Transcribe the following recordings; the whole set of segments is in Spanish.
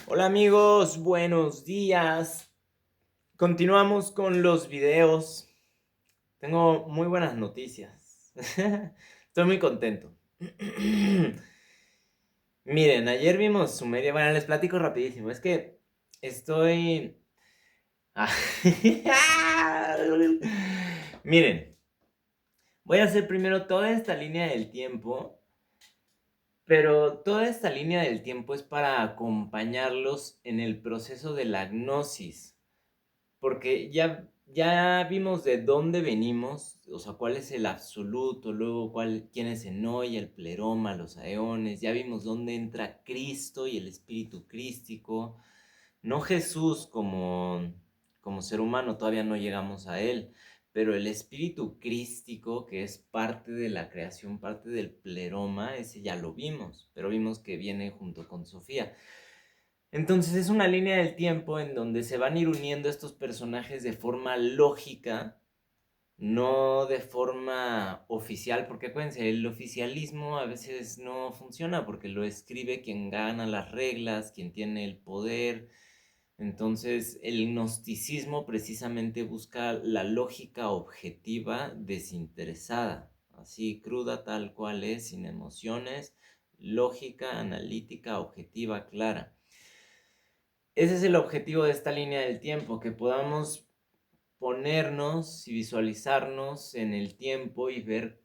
Hola amigos, buenos días. Continuamos con los videos. Tengo muy buenas noticias. Estoy muy contento. Miren, ayer vimos Sumeria. Bueno, les platico rapidísimo. Es que estoy... Ah. Miren, voy a hacer primero toda esta línea del tiempo. Pero toda esta línea del tiempo es para acompañarlos en el proceso de la gnosis. Porque ya vimos de dónde venimos, o sea, cuál es el absoluto, luego quién es Enoy, el pleroma, los aeones, ya vimos dónde entra Cristo y el espíritu crístico, no Jesús como ser humano, todavía no llegamos a él, pero el espíritu crístico, que es parte de la creación, parte del pleroma, ese ya lo vimos, pero vimos que viene junto con Sofía. Entonces es una línea del tiempo en donde se van a ir uniendo estos personajes de forma lógica, no de forma oficial, porque acuérdense, el oficialismo a veces no funciona porque lo escribe quien gana las reglas, quien tiene el poder. Entonces el gnosticismo precisamente busca la lógica objetiva desinteresada, así cruda tal cual es, sin emociones, lógica, analítica, objetiva, clara. Ese es el objetivo de esta línea del tiempo, que podamos ponernos y visualizarnos en el tiempo y ver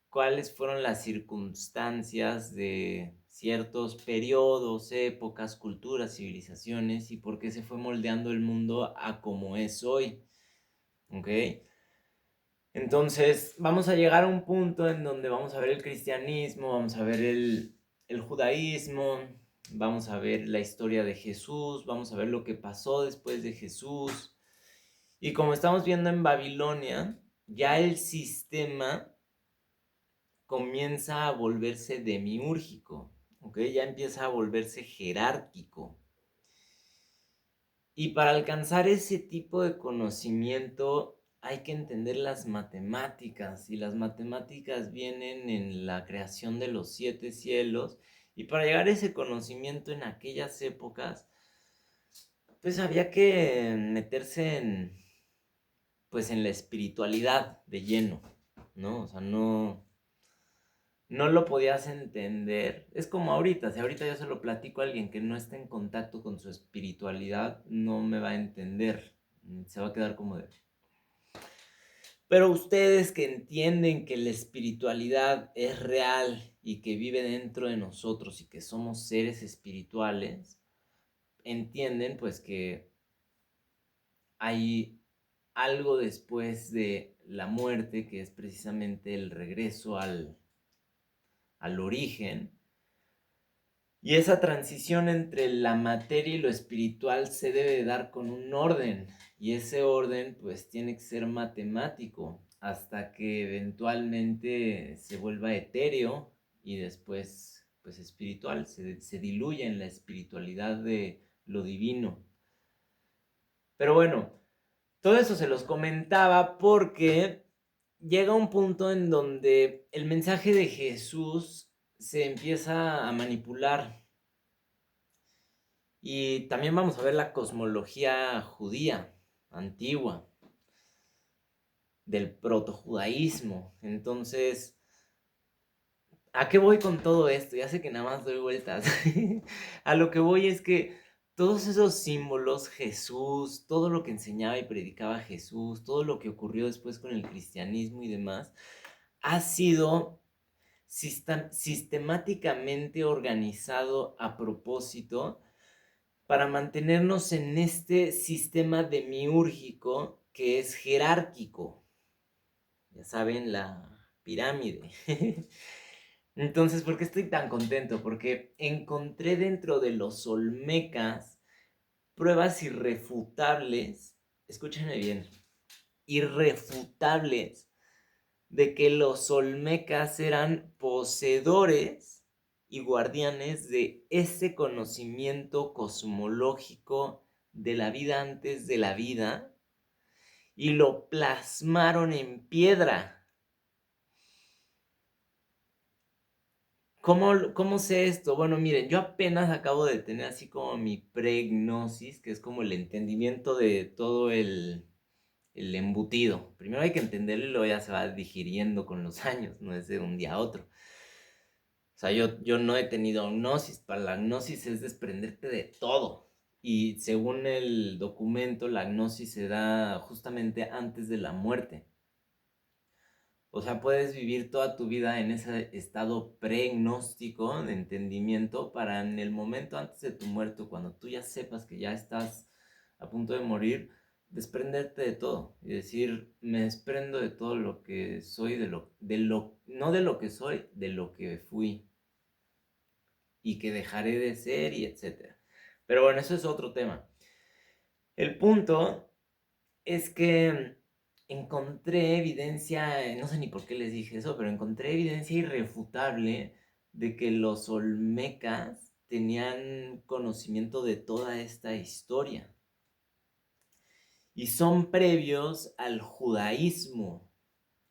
cuáles fueron las circunstancias de ciertos periodos, épocas, culturas, civilizaciones y por qué se fue moldeando el mundo a como es hoy. ¿Ok? Entonces vamos a llegar a un punto en donde vamos a ver el cristianismo, vamos a ver el judaísmo, vamos a ver la historia de Jesús, vamos a ver lo que pasó después de Jesús. Y como estamos viendo en Babilonia, ya el sistema comienza a volverse demiúrgico, ¿ok? Ya empieza a volverse jerárquico. Y para alcanzar ese tipo de conocimiento hay que entender las matemáticas, y las matemáticas vienen en la creación de los 7 cielos, y para llegar a ese conocimiento en aquellas épocas, pues había que meterse pues en la espiritualidad de lleno, ¿no? O sea, no lo podías entender. Es como ahorita, si ahorita yo se lo platico a alguien que no está en contacto con su espiritualidad, no me va a entender. Se va a quedar como de... Pero ustedes que entienden que la espiritualidad es real y que vive dentro de nosotros y que somos seres espirituales, entienden pues que hay algo después de la muerte, que es precisamente el regreso al origen. Y esa transición entre la materia y lo espiritual se debe dar con un orden. Y ese orden pues tiene que ser matemático hasta que eventualmente se vuelva etéreo y después pues espiritual. Se diluye en la espiritualidad de lo divino. Pero bueno, todo eso se los comentaba porque llega un punto en donde el mensaje de Jesús se empieza a manipular. Y también vamos a ver la cosmología judía, antigua, del protojudaísmo. Entonces, ¿a qué voy con todo esto? Ya sé que nada más doy vueltas. A lo que voy es que todos esos símbolos, Jesús, todo lo que enseñaba y predicaba Jesús, todo lo que ocurrió después con el cristianismo y demás, ha sido sistemáticamente organizado a propósito para mantenernos en este sistema demiúrgico que es jerárquico. Ya saben, la pirámide. Entonces, ¿por qué estoy tan contento? Porque encontré dentro de los olmecas pruebas irrefutables, escúchenme bien, irrefutables, de que los olmecas eran poseedores y guardianes de ese conocimiento cosmológico de la vida antes de la vida y lo plasmaron en piedra. ¿Cómo sé esto? Bueno, miren, yo apenas acabo de tener así como mi pregnosis, que es como el entendimiento de todo el embutido. Primero hay que entenderlo y luego ya se va digiriendo con los años, no es de un día a otro. O sea, yo no he tenido gnosis. Para la gnosis es desprenderte de todo. Y según el documento, la gnosis se da justamente antes de la muerte. O sea, puedes vivir toda tu vida en ese estado pregnóstico de entendimiento para en el momento antes de tu muerte, cuando tú ya sepas que ya estás a punto de morir, desprenderte de todo y decir, me desprendo de todo lo que soy, no de lo que soy, de lo que fui y que dejaré de ser y etcétera. Pero bueno, eso es otro tema. El punto es que encontré evidencia, no sé ni por qué les dije eso, pero encontré evidencia irrefutable de que los olmecas tenían conocimiento de toda esta historia. Y son previos al judaísmo,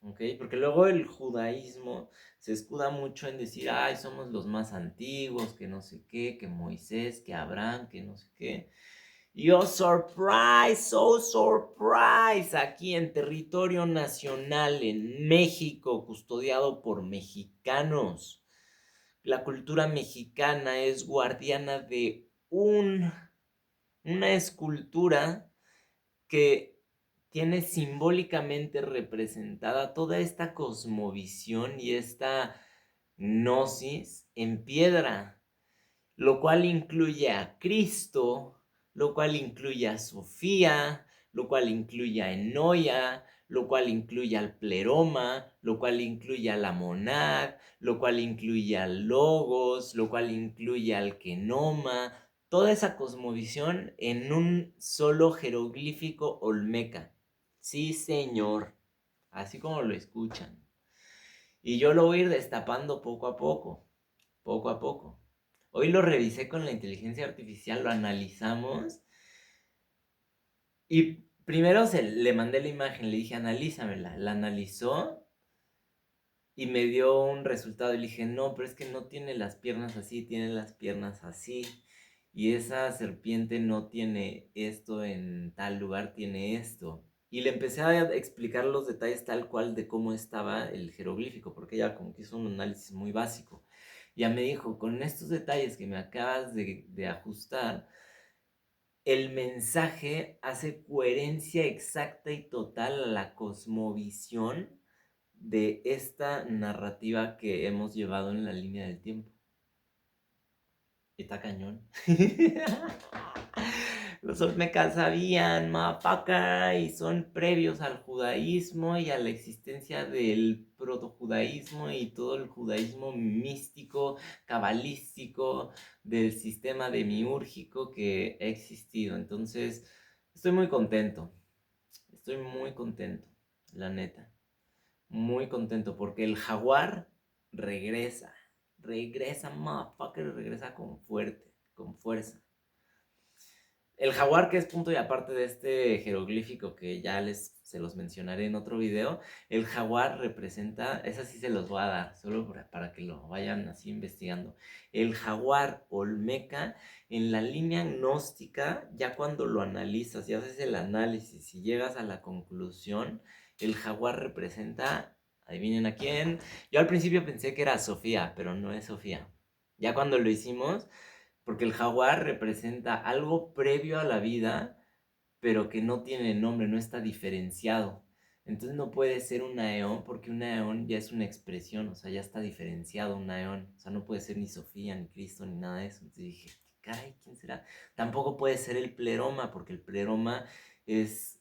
¿ok? Porque luego el judaísmo se escuda mucho en decir, ay, somos los más antiguos, que no sé qué, que Moisés, que Abraham, que no sé qué. Y oh, surprise, oh, surprise, aquí en territorio nacional, en México, custodiado por mexicanos. La cultura mexicana es guardiana de una escultura que tiene simbólicamente representada toda esta cosmovisión y esta gnosis en piedra, lo cual incluye a Cristo, lo cual incluye a Sofía, lo cual incluye a Enoya, lo cual incluye al Pleroma, lo cual incluye a la Monad, lo cual incluye al Logos, lo cual incluye al Kenoma, toda esa cosmovisión en un solo jeroglífico olmeca. Sí, señor, así como lo escuchan. Y yo lo voy a ir destapando poco a poco, poco a poco. Hoy lo revisé con la inteligencia artificial, lo analizamos y primero le mandé la imagen, le dije analízamela, la analizó y me dio un resultado y le dije no, pero es que no tiene las piernas así, tiene las piernas así y esa serpiente no tiene esto en tal lugar, tiene esto. Y le empecé a explicar los detalles tal cual de cómo estaba el jeroglífico, porque ella como que hizo un análisis muy básico. Ya me dijo, con estos detalles que me acabas de ajustar, el mensaje hace coherencia exacta y total a la cosmovisión de esta narrativa que hemos llevado en la línea del tiempo. Está cañón. Los olmecas sabían, mapaca, y son previos al judaísmo y a la existencia del protojudaísmo y todo el judaísmo místico, cabalístico, del sistema demiúrgico que ha existido. Entonces, estoy muy contento, la neta, muy contento porque el jaguar regresa, regresa con fuerza. El jaguar, que es punto y aparte de este jeroglífico que ya se los mencionaré en otro video, el jaguar representa, esa sí se los voy a dar, solo para que lo vayan así investigando. El jaguar olmeca, en la línea gnóstica, ya cuando lo analizas y haces el análisis y llegas a la conclusión, el jaguar representa, adivinen a quién. Yo al principio pensé que era Sofía, pero no es Sofía. Ya cuando lo hicimos, porque el jaguar representa algo previo a la vida, pero que no tiene nombre, no está diferenciado. Entonces no puede ser un aeón, porque un aeón ya es una expresión, o sea, ya está diferenciado un aeón. O sea, no puede ser ni Sofía, ni Cristo, ni nada de eso. Entonces dije, caray, ¿quién será? Tampoco puede ser el pleroma, porque el pleroma es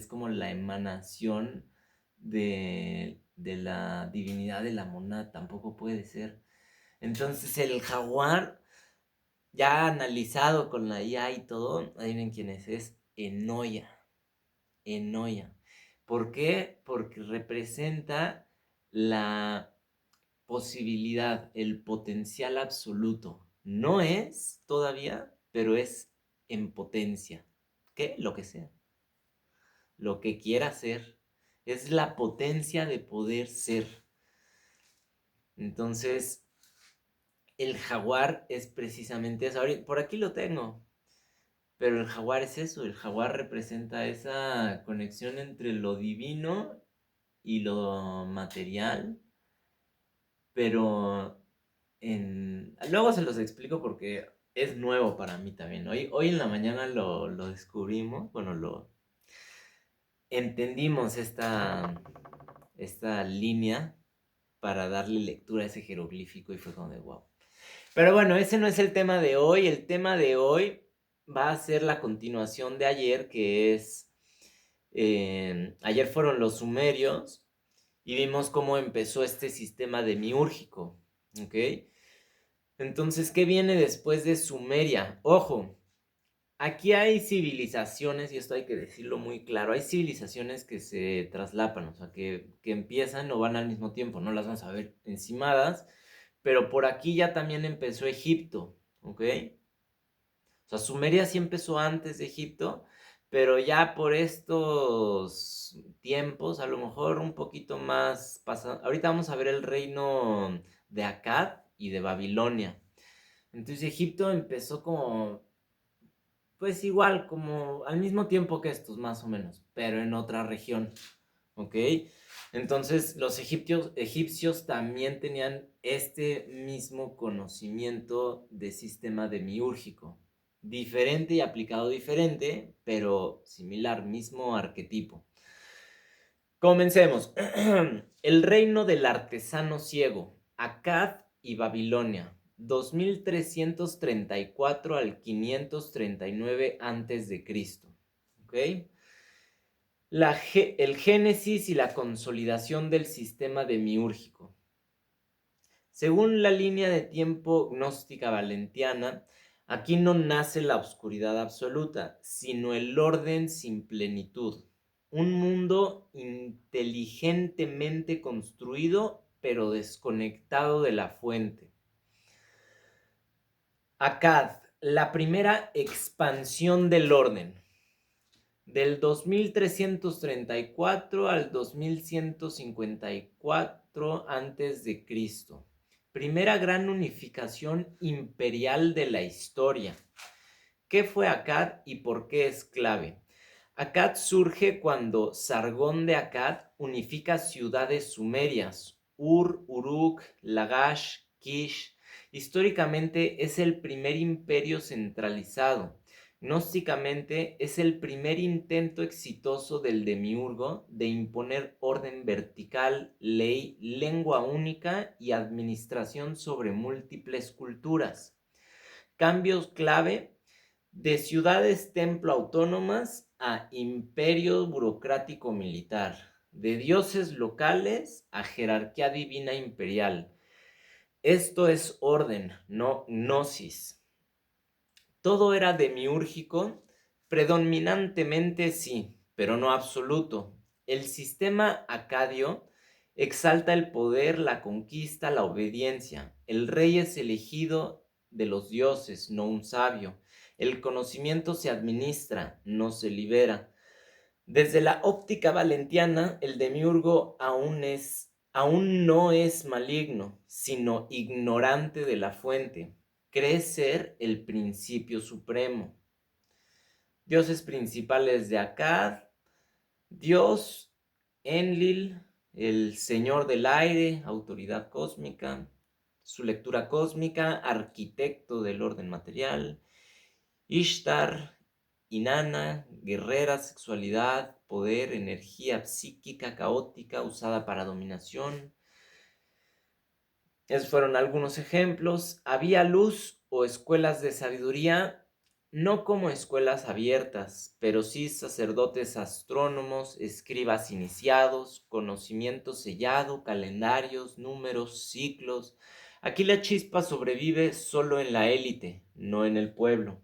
como la emanación de la divinidad de la monada, tampoco puede ser. Entonces el jaguar ya analizado con la IA y todo, adivinen quién es Enoya. Enoya. ¿Por qué? Porque representa la posibilidad, el potencial absoluto. No es todavía, pero es en potencia. ¿Qué? Lo que sea. Lo que quiera ser. Es la potencia de poder ser. Entonces, el jaguar es precisamente eso. Por aquí lo tengo. Pero el jaguar es eso, el jaguar representa esa conexión entre lo divino y lo material, pero luego se los explico porque es nuevo para mí también. Hoy en la mañana lo descubrimos, bueno, entendimos esta línea para darle lectura a ese jeroglífico y fue como de wow. Pero bueno, ese no es el tema de hoy. El tema de hoy va a ser la continuación de ayer, que es, ayer fueron los sumerios y vimos cómo empezó este sistema demiúrgico, ¿ok? Entonces, ¿qué viene después de Sumeria? Ojo, aquí hay civilizaciones, y esto hay que decirlo muy claro, hay civilizaciones que se traslapan, o sea, que empiezan o van al mismo tiempo, no las vamos a ver encimadas, pero por aquí ya también empezó Egipto, ¿ok? O sea, Sumeria sí empezó antes de Egipto, pero ya por estos tiempos, a lo mejor un poquito más pasado. Ahorita vamos a ver el reino de Akkad y de Babilonia. Entonces Egipto empezó como, pues igual, como al mismo tiempo que estos, más o menos, pero en otra región, ¿ok? Entonces los egipcios también tenían este mismo conocimiento de sistema demiúrgico, diferente y aplicado diferente, pero similar, mismo arquetipo. Comencemos. El reino del artesano ciego, Akkad y Babilonia, 2334 al 539 a.C. ¿Ok? El génesis y la consolidación del sistema demiúrgico. Según la línea de tiempo gnóstica valentiana, aquí no nace la oscuridad absoluta, sino el orden sin plenitud. Un mundo inteligentemente construido, pero desconectado de la fuente. Akkad, la primera expansión del orden. Del 2334 al 2154 a.C. Primera gran unificación imperial de la historia. ¿Qué fue Akkad y por qué es clave? Akkad surge cuando Sargón de Akkad unifica ciudades sumerias, Ur, Uruk, Lagash, Kish. Históricamente es el primer imperio centralizado. Gnósticamente es el primer intento exitoso del demiurgo de imponer orden vertical, ley, lengua única y administración sobre múltiples culturas. Cambios clave de ciudades templo autónomas a imperio burocrático militar, de dioses locales a jerarquía divina imperial. Esto es orden, no gnosis. Todo era demiúrgico, predominantemente sí, pero no absoluto. El sistema acadio exalta el poder, la conquista, la obediencia. El rey es elegido de los dioses, no un sabio. El conocimiento se administra, no se libera. Desde la óptica valentiana, el demiurgo aún no es maligno, sino ignorante de la fuente. Cree ser el principio supremo. Dioses principales de Akkad: Dios, Enlil, el Señor del Aire, autoridad cósmica, su lectura cósmica, arquitecto del orden material, Ishtar, Inanna, guerrera, sexualidad, poder, energía psíquica, caótica, usada para dominación. Esos fueron algunos ejemplos. Había luz o escuelas de sabiduría, no como escuelas abiertas, pero sí sacerdotes astrónomos, escribas iniciados, conocimiento sellado, calendarios, números, ciclos. Aquí la chispa sobrevive solo en la élite, no en el pueblo.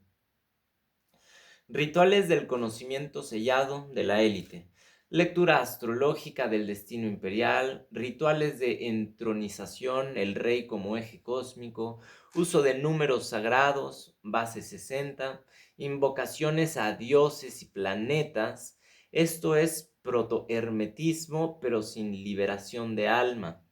Rituales del conocimiento sellado de la élite. Lectura astrológica del destino imperial, rituales de entronización, el rey como eje cósmico, uso de números sagrados, base 60, invocaciones a dioses y planetas. Esto es protohermetismo, pero sin liberación de alma.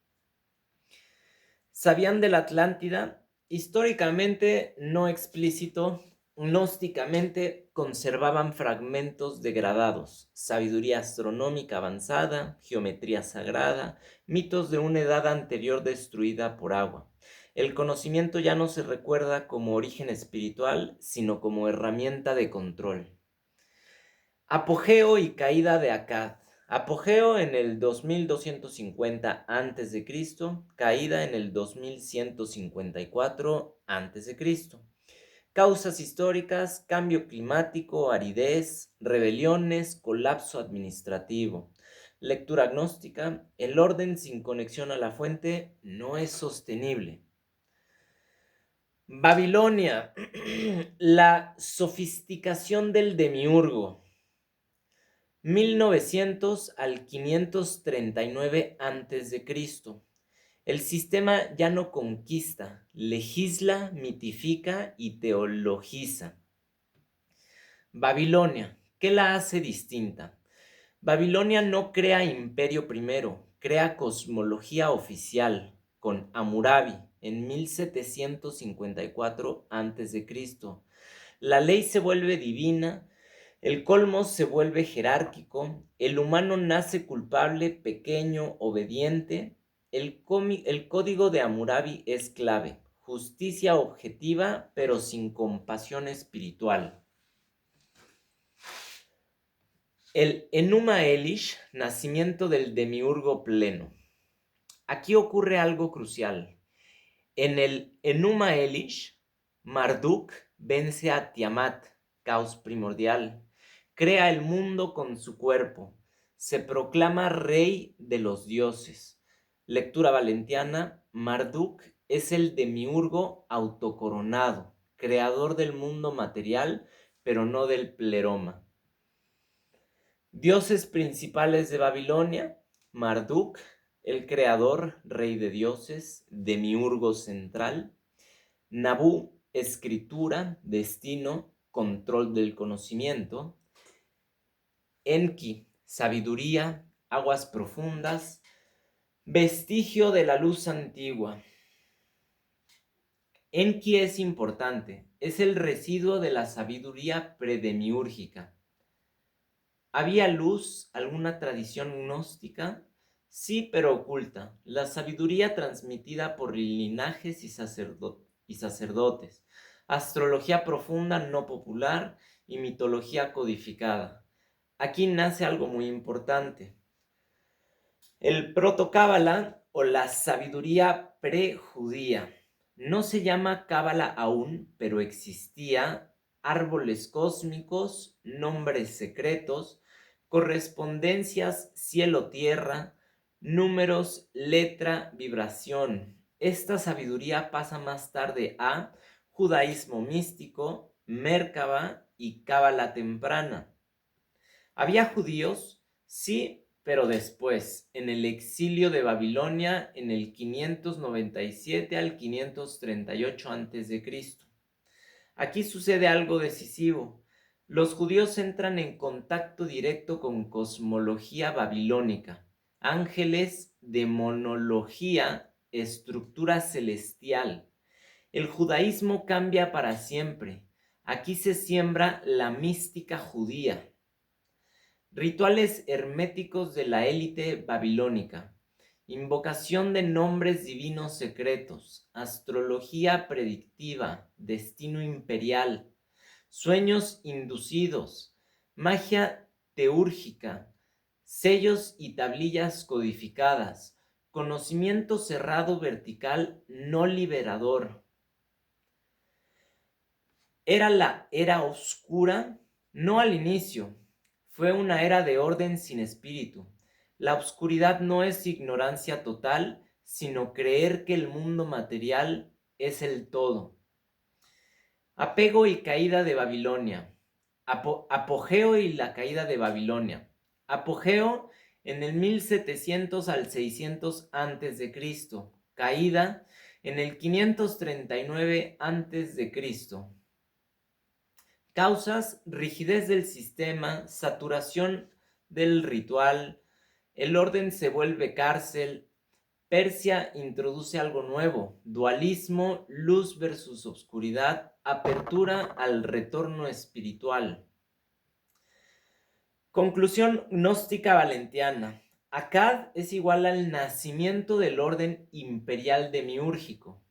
¿Sabían de la Atlántida? Históricamente no explícito, gnósticamente conservaban fragmentos degradados, sabiduría astronómica avanzada, geometría sagrada, mitos de una edad anterior destruida por agua. El conocimiento ya no se recuerda como origen espiritual, sino como herramienta de control. Apogeo y caída de Akkad. Apogeo en el 2250 a.C., caída en el 2154 a.C. Causas históricas: cambio climático, aridez, rebeliones, colapso administrativo. Lectura gnóstica: el orden sin conexión a la fuente no es sostenible. Babilonia, la sofisticación del demiurgo. 1900 al 539 a.C. El sistema ya no conquista, legisla, mitifica y teologiza. Babilonia, ¿qué la hace distinta? Babilonia no crea imperio primero, crea cosmología oficial con Hammurabi en 1754 a.C. La ley se vuelve divina, el colmo se vuelve jerárquico, el humano nace culpable, pequeño, obediente. El código de Hammurabi es clave: justicia objetiva pero sin compasión espiritual. El Enuma Elish, nacimiento del demiurgo pleno. Aquí ocurre algo crucial. En el Enuma Elish, Marduk vence a Tiamat, caos primordial, crea el mundo con su cuerpo, se proclama rey de los dioses. Lectura valentiana: Marduk es el demiurgo autocoronado, creador del mundo material, pero no del pleroma. Dioses principales de Babilonia: Marduk, el creador, rey de dioses, demiurgo central; Nabú, escritura, destino, control del conocimiento; Enki, sabiduría, aguas profundas, vestigio de la luz antigua. Enki es importante, es el residuo de la sabiduría predemiúrgica. ¿Había luz, alguna tradición gnóstica? Sí, pero oculta. La sabiduría transmitida por linajes y sacerdotes. Astrología profunda no popular y mitología codificada. Aquí nace algo muy importante. El proto-cábala o la sabiduría prejudía. No se llama cábala aún, pero existía. Árboles cósmicos, nombres secretos, correspondencias cielo-tierra, números, letra, vibración. Esta sabiduría pasa más tarde a judaísmo místico, Merkabah y cábala temprana. ¿Había judíos? Sí, pero después, en el exilio de Babilonia en el 597 al 538 a.C. Aquí sucede algo decisivo. Los judíos entran en contacto directo con cosmología babilónica, ángeles, demonología, estructura celestial. El judaísmo cambia para siempre. Aquí se siembra la mística judía. Rituales herméticos de la élite babilónica, invocación de nombres divinos secretos, astrología predictiva, destino imperial, sueños inducidos, magia teúrgica, sellos y tablillas codificadas, conocimiento cerrado vertical no liberador. Era la era oscura, no al inicio. Fue una era de orden sin espíritu. La oscuridad no es ignorancia total, sino creer que el mundo material es el todo. Apego y caída de Babilonia. Apogeo y la caída de Babilonia. Apogeo en el 1700 al 600 a.C. Caída en el 539 a.C. Causas: rigidez del sistema, saturación del ritual, el orden se vuelve cárcel, Persia introduce algo nuevo: dualismo, luz versus oscuridad, apertura al retorno espiritual. Conclusión gnóstica valentiana. Akkad es igual al nacimiento del orden imperial demiúrgico.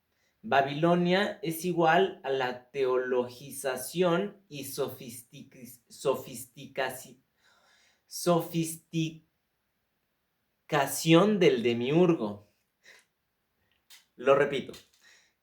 Babilonia es igual a la teologización y sofisticación del demiurgo. Lo repito.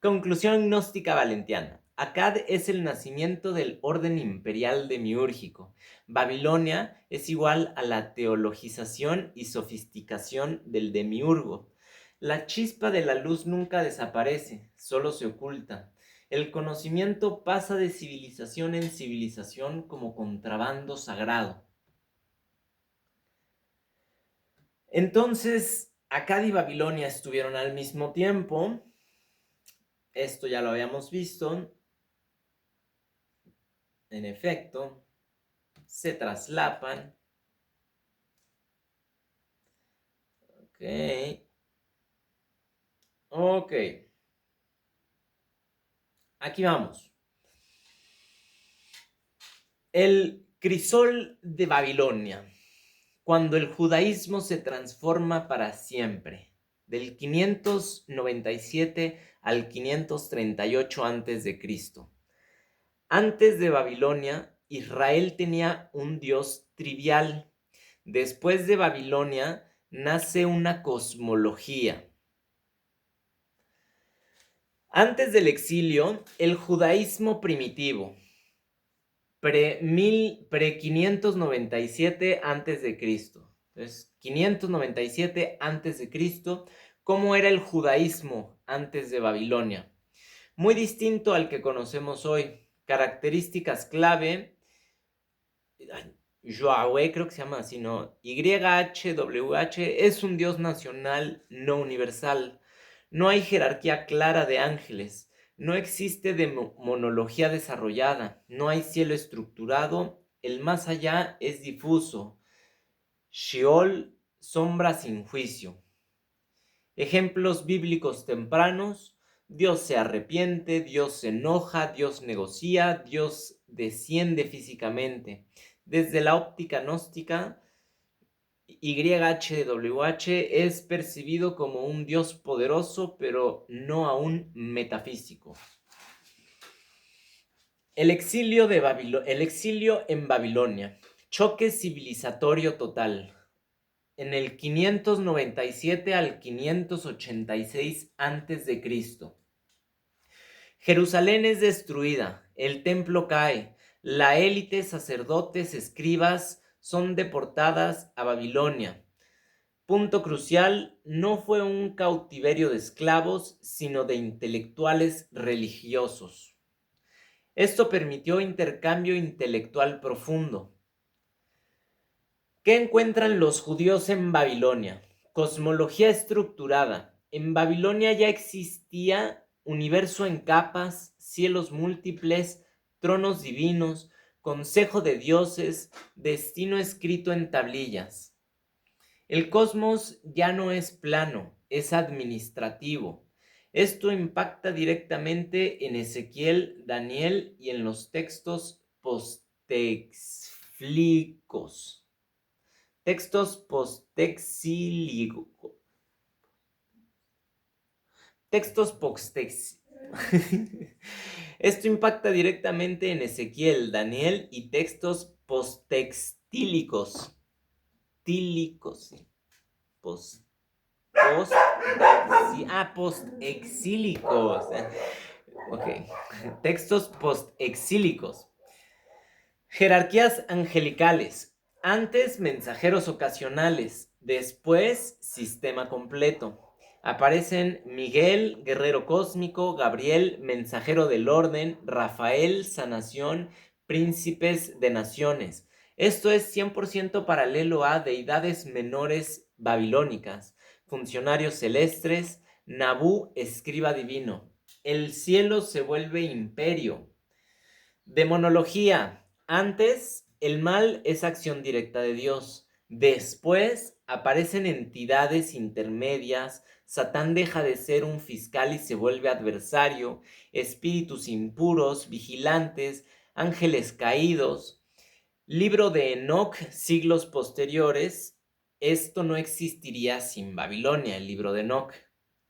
Conclusión gnóstica valentiana. Akkad es el nacimiento del orden imperial demiúrgico. Babilonia es igual a la teologización y sofisticación del demiurgo. La chispa de la luz nunca desaparece, solo se oculta. El conocimiento pasa de civilización en civilización como contrabando sagrado. Entonces, Akkad y Babilonia estuvieron al mismo tiempo. Esto ya lo habíamos visto. En efecto, se traslapan. Ok. Aquí vamos. El crisol de Babilonia. Cuando el judaísmo se transforma para siempre. Del 597 al 538 a.C. Antes de Babilonia, Israel tenía un dios trivial. Después de Babilonia, nace una cosmología. Antes del exilio, el judaísmo primitivo, pre-597 a.C. Entonces, 597 a.C., ¿cómo era el judaísmo antes de Babilonia? Muy distinto al que conocemos hoy. Características clave, Yahweh, creo que se llama así, ¿no? YHWH es un Dios nacional no universal. No hay jerarquía clara de ángeles. No existe monología desarrollada. No hay cielo estructurado. El más allá es difuso. Sheol, sombra sin juicio. Ejemplos bíblicos tempranos: Dios se arrepiente, Dios se enoja, Dios negocia, Dios desciende físicamente. Desde la óptica gnóstica, YHWH es percibido como un Dios poderoso, pero no aún metafísico. El exilio en Babilonia. Choque civilizatorio total. En el 597 al 586 a.C. Jerusalén es destruida, el templo cae, la élite, sacerdotes, escribas son deportadas a Babilonia. Punto crucial: no fue un cautiverio de esclavos, sino de intelectuales religiosos. Esto permitió intercambio intelectual profundo. ¿Qué encuentran los judíos en Babilonia? Cosmología estructurada. En Babilonia ya existía universo en capas, cielos múltiples, tronos divinos, consejo de dioses, destino escrito en tablillas. El cosmos ya no es plano, es administrativo. Esto impacta directamente en Ezequiel, Daniel y en los textos postexílicos. Textos postexílicos. Esto impacta directamente en Ezequiel, Daniel y textos postextílicos. Postexílicos. Ok. Textos postexílicos. Jerarquías angelicales. Antes, mensajeros ocasionales. Después, sistema completo. Aparecen Miguel, guerrero cósmico; Gabriel, mensajero del orden; Rafael, sanación; príncipes de naciones. Esto es 100% paralelo a deidades menores babilónicas, funcionarios celestes, Nabú, escriba divino. El cielo se vuelve imperio. Demonología. Antes, el mal es acción directa de Dios. Después, aparecen entidades intermedias, Satán deja de ser un fiscal y se vuelve adversario, espíritus impuros, vigilantes, ángeles caídos. Libro de Enoc, siglos posteriores. Esto no existiría sin Babilonia, el libro de Enoc.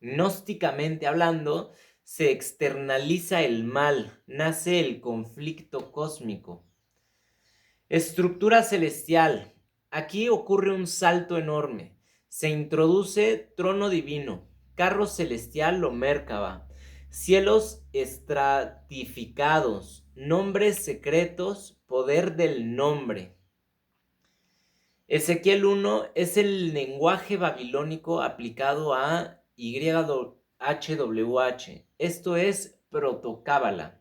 Gnósticamente hablando, se externaliza el mal, nace el conflicto cósmico. Estructura celestial. Aquí ocurre un salto enorme. Se introduce trono divino, carro celestial o Mérkaba, cielos estratificados, nombres secretos, poder del nombre. Ezequiel 1 es el lenguaje babilónico aplicado a YHWH. Esto es protocábala.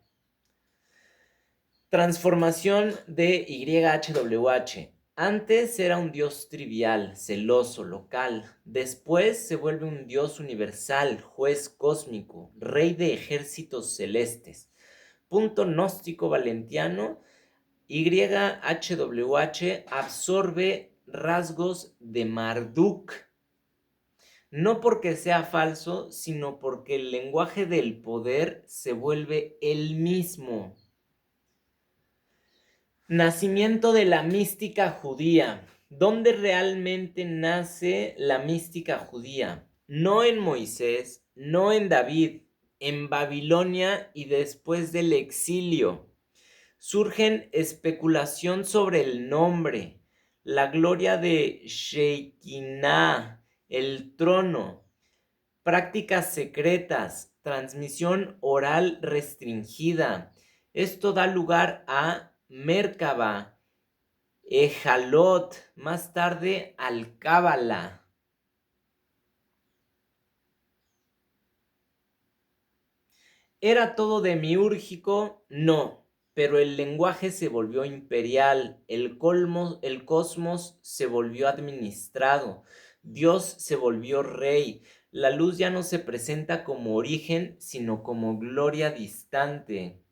Transformación de YHWH. Antes era un dios trivial, celoso, local. Después se vuelve un dios universal, juez cósmico, rey de ejércitos celestes. Punto gnóstico valentiano. YHWH absorbe rasgos de Marduk. No porque sea falso, sino porque el lenguaje del poder se vuelve el mismo. Nacimiento de la mística judía. ¿Dónde realmente nace la mística judía? No en Moisés, no en David, en Babilonia y después del exilio. Surgen especulación sobre el nombre, la gloria de Shekinah, el trono, prácticas secretas, transmisión oral restringida. Esto da lugar a Mérkaba, Ejalot, más tarde Alcábala. ¿Era todo demiúrgico? No, pero el lenguaje se volvió imperial, el cosmos se volvió administrado, Dios se volvió rey, la luz ya no se presenta como origen, sino como gloria distante.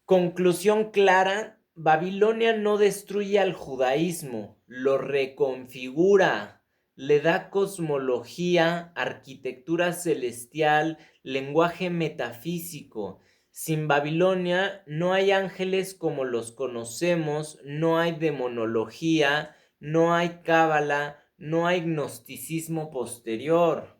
Conclusión clara: Babilonia no destruye al judaísmo, lo reconfigura, le da cosmología, arquitectura celestial, lenguaje metafísico. Sin Babilonia no hay ángeles como los conocemos, no hay demonología, no hay cábala, no hay gnosticismo posterior.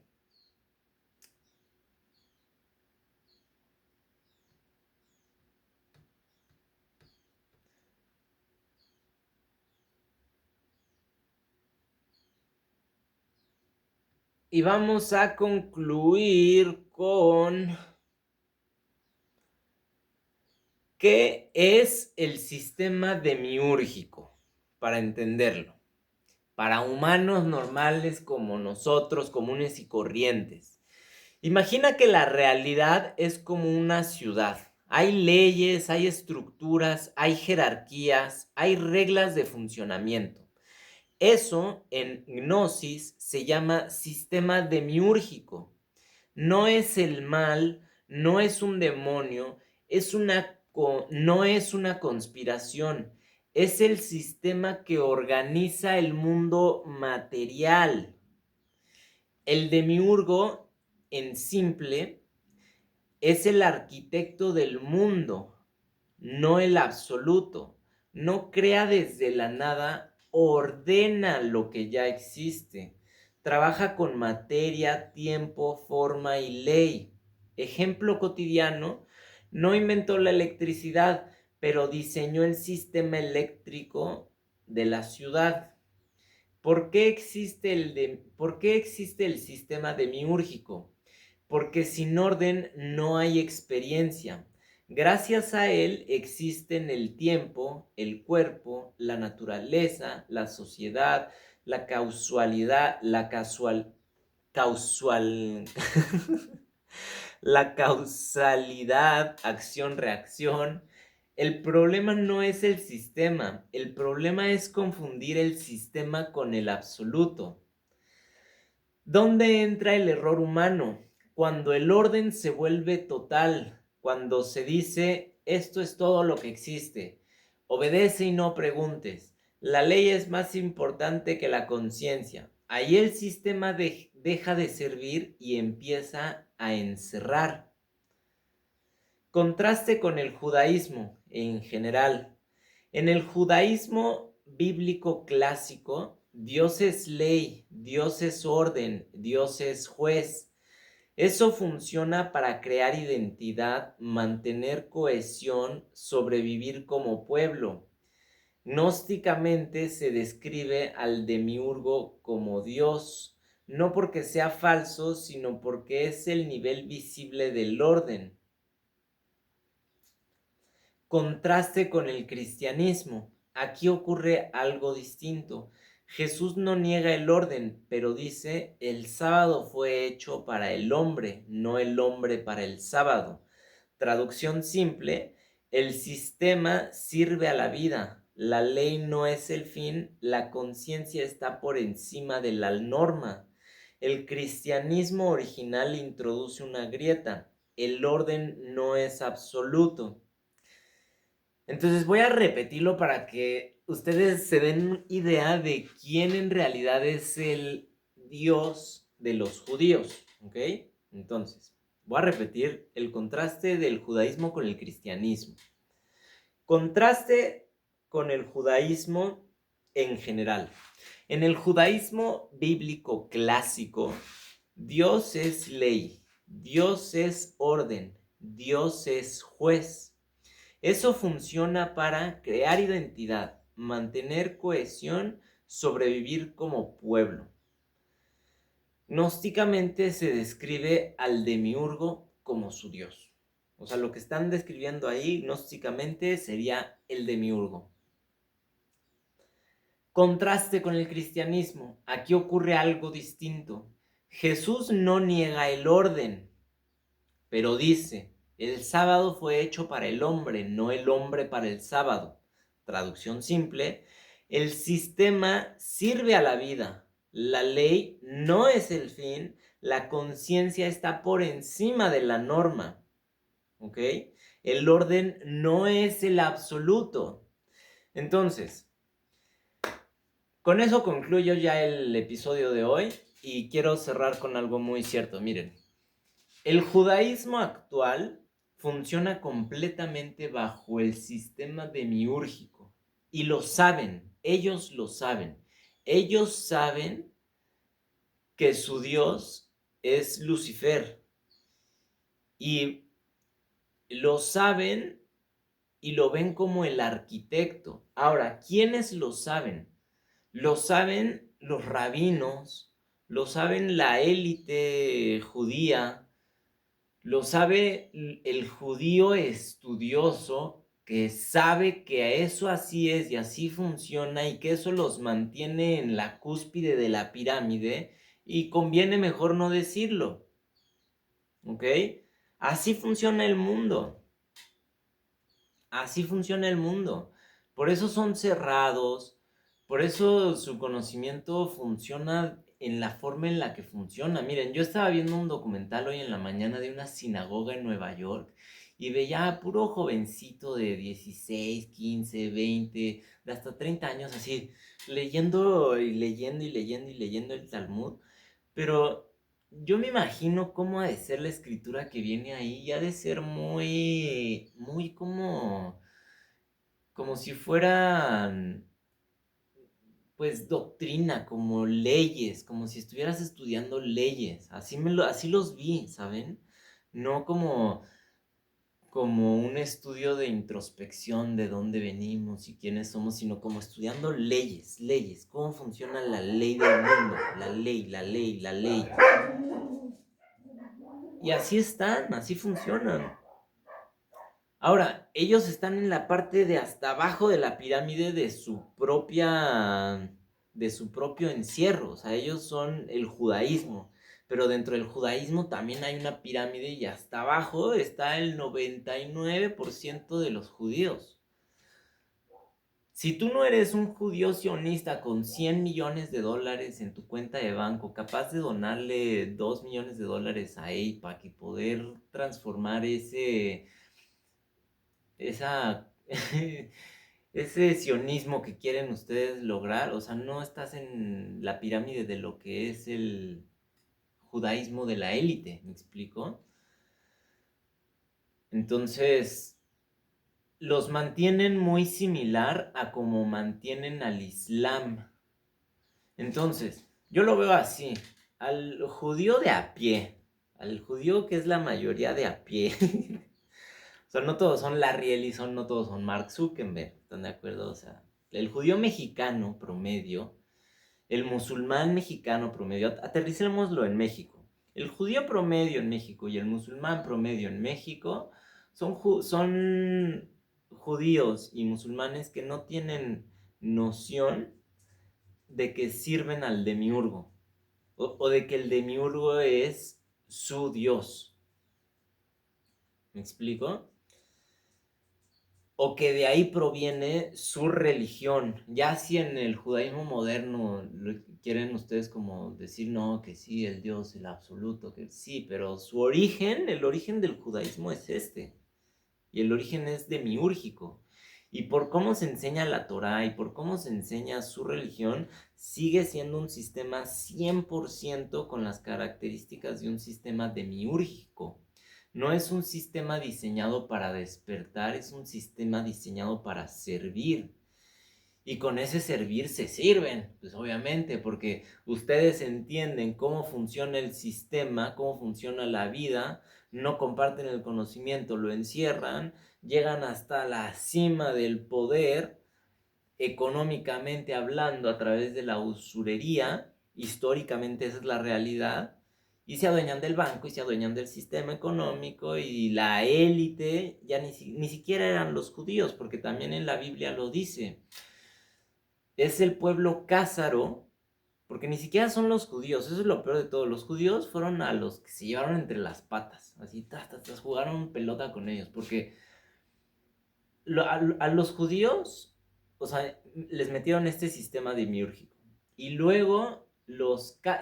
Y vamos a concluir con ¿qué es el sistema demiúrgico? Para entenderlo. Para humanos normales como nosotros, comunes y corrientes. Imagina que la realidad es como una ciudad. Hay leyes, hay estructuras, hay jerarquías, hay reglas de funcionamiento. Eso en Gnosis se llama sistema demiúrgico. No es el mal, no es un demonio, no es una conspiración, es el sistema que organiza el mundo material. El demiurgo, en simple, es el arquitecto del mundo, no el absoluto. No crea desde la nada, ordena lo que ya existe. Trabaja con materia, tiempo, forma y ley. Ejemplo cotidiano: no inventó la electricidad, pero diseñó el sistema eléctrico de la ciudad. ¿Por qué existe el sistema demiúrgico? Porque sin orden no hay experiencia. Gracias a él existen el tiempo, el cuerpo, la naturaleza, la sociedad, la causalidad, la causalidad, acción-reacción. El problema no es el sistema, el problema es confundir el sistema con el absoluto. ¿Dónde entra el error humano? Cuando el orden se vuelve total, cuando se dice esto es todo lo que existe, obedece y no preguntes, La ley es más importante que la conciencia. Ahí el sistema deja de servir y empieza a encerrar. Contraste con el judaísmo en general. En el judaísmo bíblico clásico, Dios es ley, Dios es orden, Dios es juez. Eso funciona para crear identidad, mantener cohesión, sobrevivir como pueblo. Gnósticamente se describe al demiurgo como Dios, no porque sea falso, sino porque es el nivel visible del orden. Contraste con el cristianismo. Aquí ocurre algo distinto. Jesús no niega el orden, pero dice, el sábado fue hecho para el hombre, no el hombre para el sábado. Traducción simple, el sistema sirve a la vida, la ley no es el fin, la conciencia está por encima de la norma. El cristianismo original introduce una grieta, el orden no es absoluto. Entonces voy a repetirlo para que ustedes se den idea de quién en realidad es el Dios de los judíos, ¿ok? Entonces, voy a repetir el contraste del judaísmo con el cristianismo. Contraste con el judaísmo en general. En el judaísmo bíblico clásico, Dios es ley, Dios es orden, Dios es juez. Eso funciona para crear identidad, mantener cohesión, sobrevivir como pueblo. Gnósticamente se describe al demiurgo como su dios. O sea, lo que están describiendo ahí gnósticamente sería el demiurgo. Contraste con el cristianismo. Aquí ocurre algo distinto. Jesús no niega el orden, pero dice, el sábado fue hecho para el hombre, no el hombre para el sábado. Traducción simple, el sistema sirve a la vida. La ley no es el fin, la conciencia está por encima de la norma. ¿Ok? El orden no es el absoluto. Entonces, con eso concluyo ya el episodio de hoy y quiero cerrar con algo muy cierto. Miren, el judaísmo actual funciona completamente bajo el sistema demiúrgico y lo saben, ellos lo saben. Ellos saben que su Dios es Lucifer y lo saben y lo ven como el arquitecto. Ahora, ¿quiénes lo saben? Lo saben los rabinos, lo saben la élite judía, lo sabe el judío estudioso que sabe que eso así es y así funciona y que eso los mantiene en la cúspide de la pirámide y conviene mejor no decirlo. ¿Ok? Así funciona el mundo. Así funciona el mundo. Por eso son cerrados, por eso su conocimiento funciona en la forma en la que funciona. Miren, yo estaba viendo un documental hoy en la mañana de una sinagoga en Nueva York y veía a puro jovencito de 16, 15, 20, de hasta 30 años así, leyendo y leyendo y leyendo y leyendo el Talmud. Pero yo me imagino cómo ha de ser la escritura que viene ahí, y ha de ser muy, muy como si fueran, pues, doctrina, como leyes, como si estuvieras estudiando leyes. Así los vi, ¿saben? No como un estudio de introspección de dónde venimos y quiénes somos, sino como estudiando leyes, cómo funciona la ley del mundo, la ley, la ley, la ley. Y así están, así funcionan. Ahora, ellos están en la parte de hasta abajo de la pirámide de su propio encierro. O sea, ellos son el judaísmo. Pero dentro del judaísmo también hay una pirámide y hasta abajo está el 99% de los judíos. Si tú no eres un judío sionista con 100 millones de dólares en tu cuenta de banco, capaz de donarle 2 millones de dólares a AIPAC y poder transformar esa ese sionismo que quieren ustedes lograr, o sea, no estás en la pirámide de lo que es el judaísmo de la élite, ¿me explico? Entonces, los mantienen muy similar a como mantienen al Islam. Entonces, yo lo veo así, al judío de a pie, al judío que es la mayoría de a pie. O sea, no todos son Larry Ellison, no todos son Mark Zuckerberg, ¿están de acuerdo? O sea, el judío mexicano promedio, el musulmán mexicano promedio, aterricémoslo en México. El judío promedio en México y el musulmán promedio en México son judíos y musulmanes que no tienen noción de que sirven al demiurgo o de que el demiurgo es su dios. ¿Me explico? O que de ahí proviene su religión. Ya si en el judaísmo moderno quieren ustedes como decir, no, que sí, el Dios, el absoluto, que sí, pero su origen, el origen del judaísmo es este. Y el origen es demiúrgico. Y por cómo se enseña la Torá y por cómo se enseña su religión, sigue siendo un sistema 100% con las características de un sistema demiúrgico. No es un sistema diseñado para despertar, es un sistema diseñado para servir. Y con ese servir se sirven, pues obviamente, porque ustedes entienden cómo funciona el sistema, cómo funciona la vida, no comparten el conocimiento, lo encierran, llegan hasta la cima del poder, económicamente hablando, a través de la usurería, históricamente esa es la realidad, y se adueñan del banco y se adueñan del sistema económico y la élite, ya ni siquiera eran los judíos, porque también en la Biblia lo dice, es el pueblo cázaro, porque ni siquiera son los judíos, eso es lo peor de todo. Los judíos fueron a los que se llevaron entre las patas, así, jugaron pelota con ellos, porque a los judíos, o sea, les metieron este sistema demiúrgico. Y luego,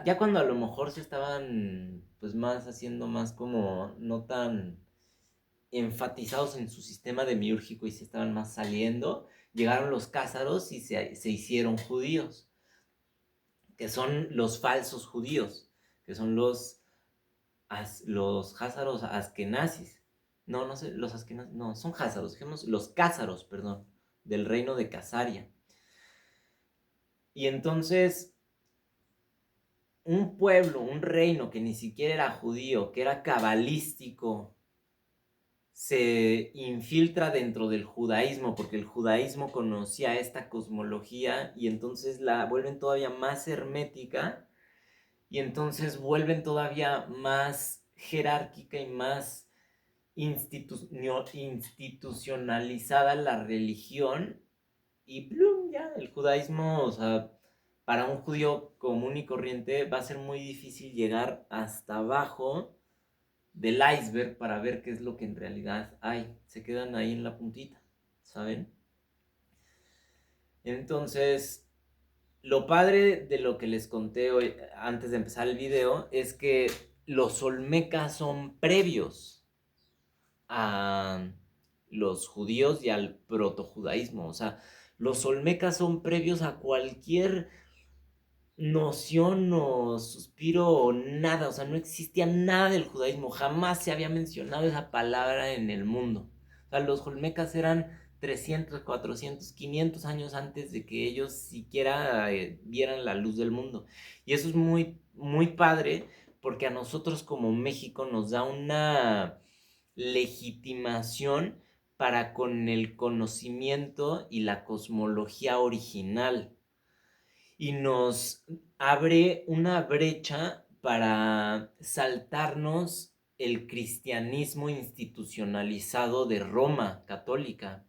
ya cuando a lo mejor se estaban, pues más haciendo más como, no tan enfatizados en su sistema demiúrgico y se estaban más saliendo, llegaron los cázaros y se hicieron judíos, que son los falsos judíos, que son los házaros askenazis. No, no sé, los askenazis, no, son házaros, dijimos, los cázaros, perdón, del reino de Casaria. Y entonces, un pueblo, un reino que ni siquiera era judío, que era cabalístico, se infiltra dentro del judaísmo, porque el judaísmo conocía esta cosmología y entonces la vuelven todavía más hermética y entonces vuelven todavía más jerárquica y más institucionalizada la religión y plum, ya, el judaísmo, o sea, para un judío común y corriente va a ser muy difícil llegar hasta abajo del iceberg para ver qué es lo que en realidad hay. Se quedan ahí en la puntita, ¿saben? Entonces, lo padre de lo que les conté hoy, antes de empezar el video, es que los olmecas son previos a los judíos y al protojudaísmo. O sea, los olmecas son previos a cualquier noción o suspiro o nada. O sea, no existía nada del judaísmo. Jamás se había mencionado esa palabra en el mundo. O sea, los olmecas eran 300, 400, 500 años antes de que ellos siquiera vieran la luz del mundo. Y eso es muy, muy padre porque a nosotros como México nos da una legitimación para con el conocimiento y la cosmología original y nos abre una brecha para saltarnos el cristianismo institucionalizado de Roma católica.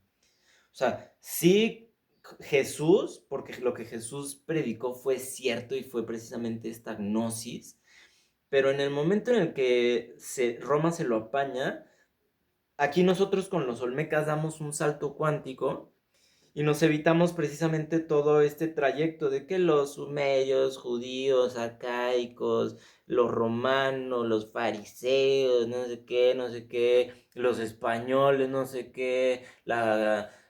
O sea, sí Jesús, porque lo que Jesús predicó fue cierto y fue precisamente esta gnosis, pero en el momento en el que Roma se lo apaña, aquí nosotros con los olmecas damos un salto cuántico y nos evitamos precisamente todo este trayecto de que los sumerios, judíos, arcaicos, los romanos, los fariseos, no sé qué, los españoles, no sé qué,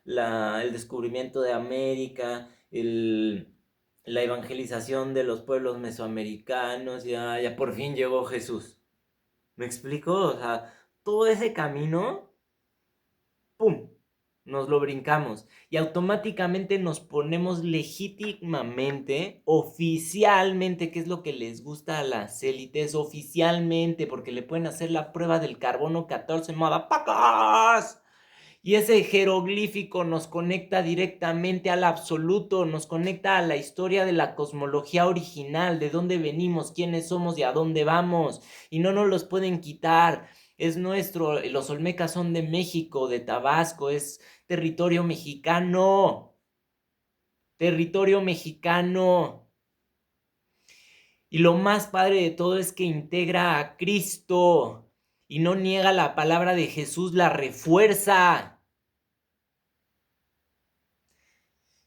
el descubrimiento de América, la evangelización de los pueblos mesoamericanos, ya por fin llegó Jesús. ¿Me explico? O sea, todo ese camino, ¡pum!, nos lo brincamos y automáticamente nos ponemos legítimamente, oficialmente, que es lo que les gusta a las élites, oficialmente, porque le pueden hacer la prueba del carbono 14, ¡madapacas! Y ese jeroglífico nos conecta directamente al absoluto, nos conecta a la historia de la cosmología original, de dónde venimos, quiénes somos y a dónde vamos. Y no nos los pueden quitar. Es nuestro, los Olmecas son de México, de Tabasco, es territorio mexicano. Territorio mexicano. Y lo más padre de todo es que integra a Cristo y no niega la palabra de Jesús, la refuerza.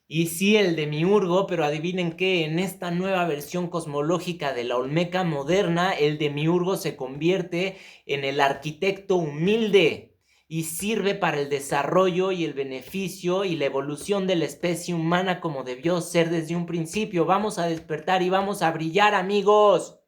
Y sí, el demiurgo, pero adivinen qué, en esta nueva versión cosmológica de la Olmeca moderna, el demiurgo se convierte en el arquitecto humilde y sirve para el desarrollo y el beneficio y la evolución de la especie humana como debió ser desde un principio. Vamos a despertar y vamos a brillar, amigos.